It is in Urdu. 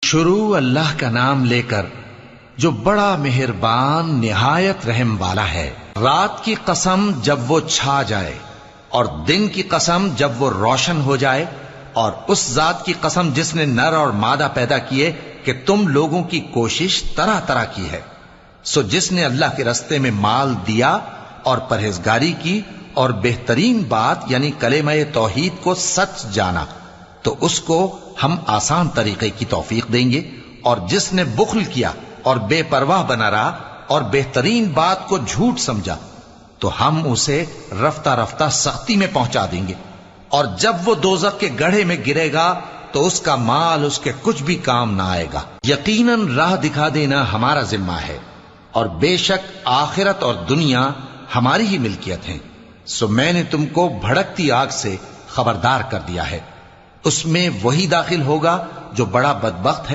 شروع اللہ کا نام لے کر جو بڑا مہربان نہایت رحم والا ہے۔ رات کی قسم جب وہ چھا جائے اور دن کی قسم جب وہ روشن ہو جائے، اور اس ذات کی قسم جس نے نر اور مادہ پیدا کیے کہ تم لوگوں کی کوشش طرح طرح کی ہے۔ سو جس نے اللہ کے رستے میں مال دیا اور پرہیزگاری کی اور بہترین بات یعنی کلمہ توحید کو سچ جانا، تو اس کو ہم آسان طریقے کی توفیق دیں گے، اور جس نے بخل کیا اور بے پرواہ بنا رہا اور بہترین بات کو جھوٹ سمجھا، تو ہم اسے رفتہ رفتہ سختی میں پہنچا دیں گے، اور جب وہ دوزخ کے گڑھے میں گرے گا تو اس کا مال اس کے کچھ بھی کام نہ آئے گا۔ یقیناً راہ دکھا دینا ہمارا ذمہ ہے، اور بے شک آخرت اور دنیا ہماری ہی ملکیت ہیں۔ سو میں نے تم کو بھڑکتی آگ سے خبردار کر دیا ہے، اس میں وہی داخل ہوگا جو بڑا بدبخت ہے۔